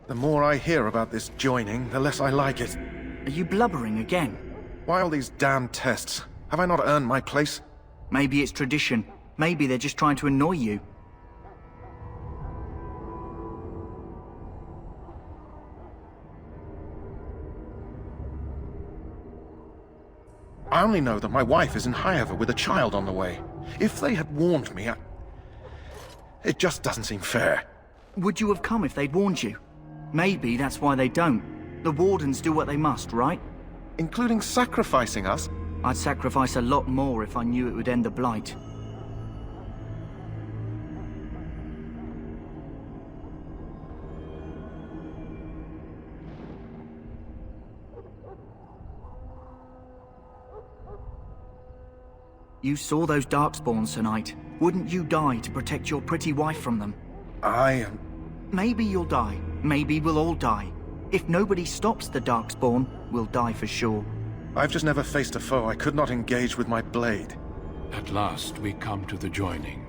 The more I hear about this joining, the less I like it. Are you blubbering again? Why all these damn tests? Have I not earned my place? Maybe it's tradition. Maybe they're just trying to annoy you. I only know that my wife is in Highever with a child on the way. If they had warned me, it just doesn't seem fair. Would you have come if they'd warned you? Maybe that's why they don't. The Wardens do what they must, right? Including sacrificing us? I'd sacrifice a lot more if I knew it would end the Blight. You saw those Darkspawns tonight. Wouldn't you die to protect your pretty wife from them? Maybe you'll die. Maybe we'll all die. If nobody stops the Darkspawn, we'll die for sure. I've just never faced a foe I could not engage with my blade. At last, we come to the joining.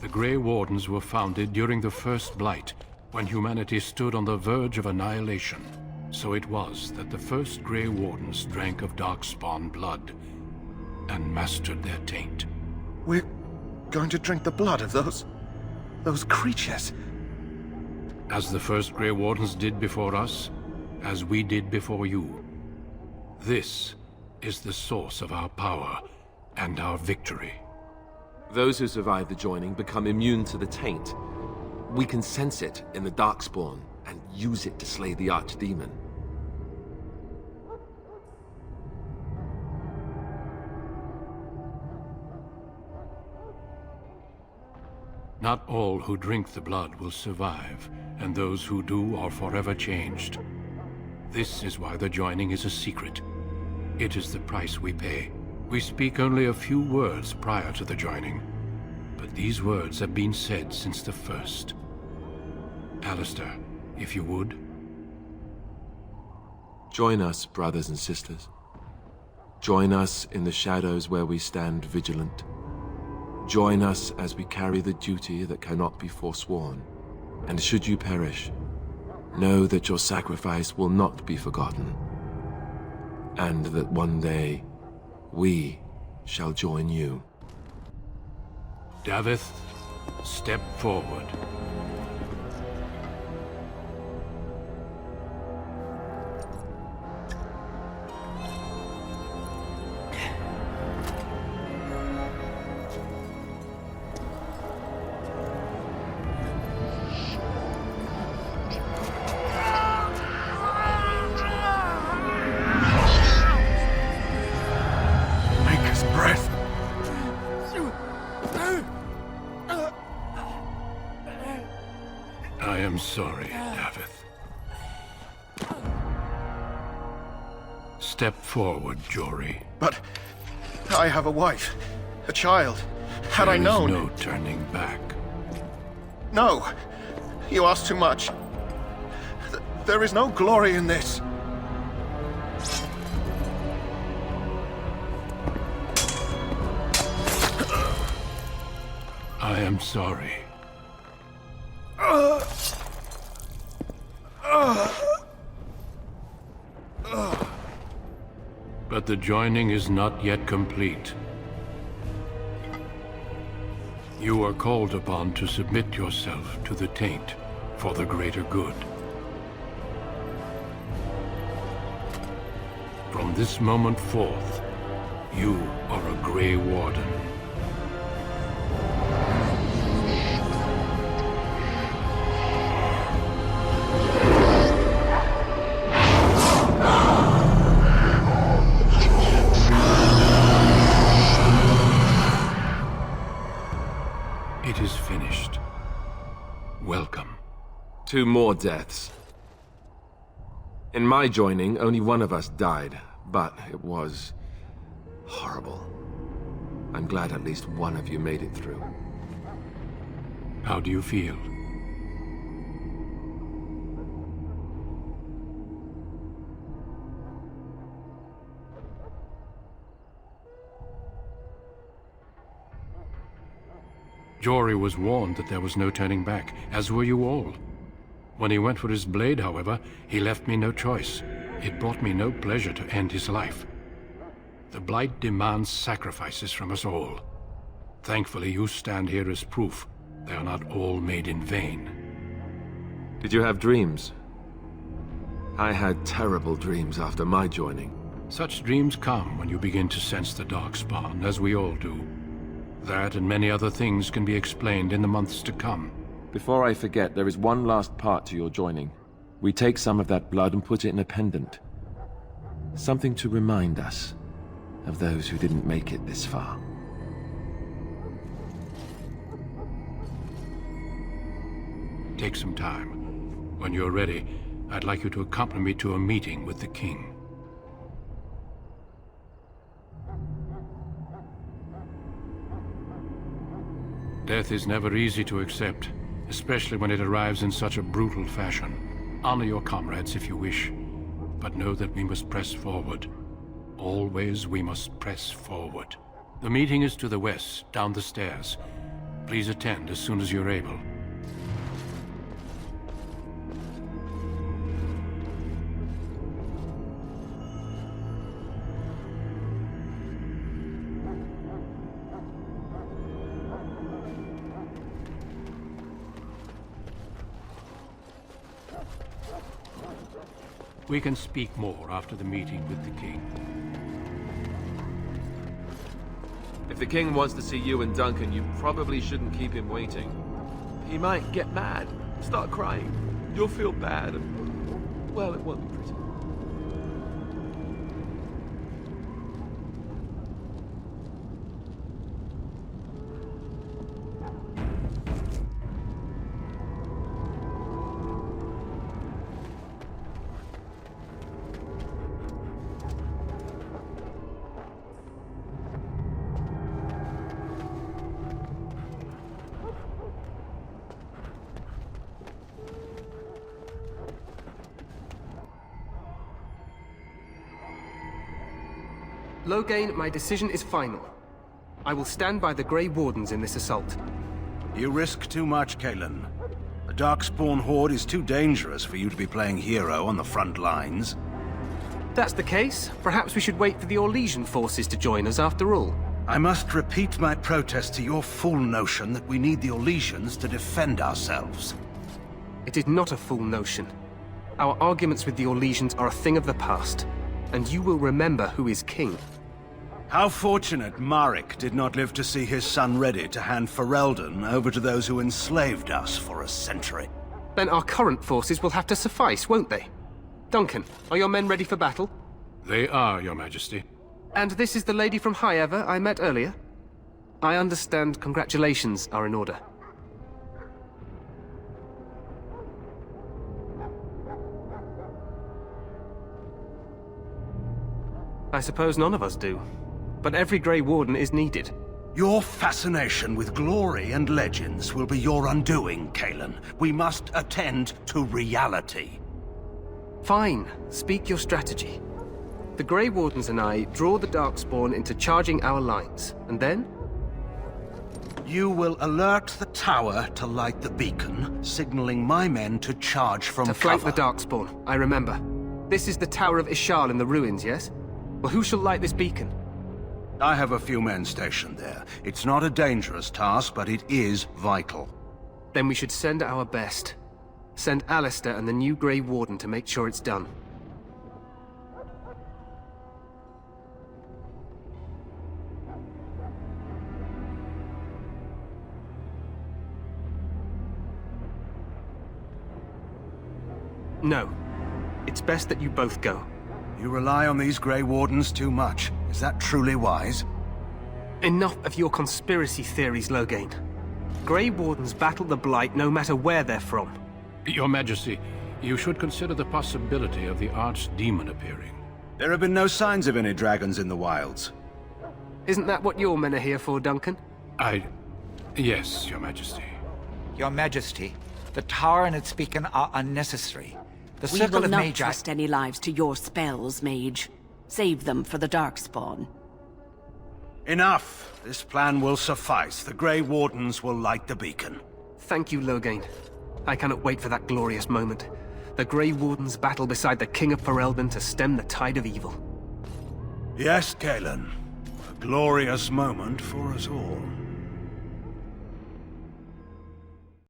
The Grey Wardens were founded during the first Blight, when humanity stood on the verge of annihilation. So it was that the first Grey Wardens drank of Darkspawn Blood, and mastered their taint. We're going to drink the blood of those creatures. As the first Grey Wardens did before us, as we did before you. This is the source of our power and our victory. Those who survive the joining become immune to the taint. We can sense it in the Darkspawn and use it to slay the Archdemon. Not all who drink the blood will survive, and those who do are forever changed. This is why the joining is a secret. It is the price we pay. We speak only a few words prior to the joining, but these words have been said since the first. Alistair, if you would. Join us, brothers and sisters. Join us in the shadows where we stand vigilant. Join us as we carry the duty that cannot be forsworn. And should you perish, know that your sacrifice will not be forgotten. And that one day, we shall join you. Davith, step forward. I am sorry, Davith. Step forward, Jory. But I have a wife, a child. Had I known... There is no turning back. No! You ask too much. There is no glory in this. I am sorry. But the joining is not yet complete. You are called upon to submit yourself to the taint for the greater good. From this moment forth, you are a Grey Warden. It is finished. Welcome. 2 more deaths. In my joining, only one of us died, but it was horrible. I'm glad at least one of you made it through. How do you feel? Jory was warned that there was no turning back, as were you all. When he went for his blade, however, he left me no choice. It brought me no pleasure to end his life. The Blight demands sacrifices from us all. Thankfully, you stand here as proof they are not all made in vain. Did you have dreams? I had terrible dreams after my joining. Such dreams come when you begin to sense the Darkspawn, as we all do. That and many other things can be explained in the months to come. Before I forget, there is one last part to your joining. We take some of that blood and put it in a pendant. Something to remind us of those who didn't make it this far. Take some time. When you're ready, I'd like you to accompany me to a meeting with the king. Death is never easy to accept, especially when it arrives in such a brutal fashion. Honor your comrades if you wish, but know that we must press forward. Always we must press forward. The meeting is to the west, down the stairs. Please attend as soon as you're able. We can speak more after the meeting with the king. If the king wants to see you and Duncan, you probably shouldn't keep him waiting. He might get mad, start crying. You'll feel bad, and, well, it won't be pretty. Loghain, my decision is final. I will stand by the Grey Wardens in this assault. You risk too much, Cailan. The Darkspawn Horde is too dangerous for you to be playing hero on the front lines. If that's the case, perhaps we should wait for the Orlesian forces to join us after all. I must repeat my protest to your fool notion that we need the Orlesians to defend ourselves. It is not a fool notion. Our arguments with the Orlesians are a thing of the past, and you will remember who is king. How fortunate Marek did not live to see his son ready to hand Ferelden over to those who enslaved us for a century. Then our current forces will have to suffice, won't they? Duncan, are your men ready for battle? They are, Your Majesty. And this is the lady from Highever I met earlier? I understand congratulations are in order. I suppose none of us do. But every Grey Warden is needed. Your fascination with glory and legends will be your undoing, Cailan. We must attend to reality. Fine. Speak your strategy. The Grey Wardens and I draw the Darkspawn into charging our lines, and then? You will alert the tower to light the beacon, signaling my men to charge from cover. To flank the Darkspawn, I remember. This is the Tower of Ishal in the ruins, yes? Well, who shall light this beacon? I have a few men stationed there. It's not a dangerous task, but it is vital. Then we should send our best. Send Alistair and the new Grey Warden to make sure it's done. No. It's best that you both go. You rely on these Grey Wardens too much. Is that truly wise? Enough of your conspiracy theories, Loghain. Grey Wardens battle the Blight no matter where they're from. Your Majesty, you should consider the possibility of the Archdemon appearing. There have been no signs of any dragons in the wilds. Isn't that what your men are here for, Duncan? Yes, Your Majesty. Your Majesty, the tower and its beacon are unnecessary. The We circle will of not Magi... trust any lives to your spells, Mage. Save them for the Darkspawn. Enough! This plan will suffice. The Grey Wardens will light the beacon. Thank you, Loghain. I cannot wait for that glorious moment. The Grey Wardens battle beside the King of Ferelden to stem the tide of evil. Yes, Galen. A glorious moment for us all.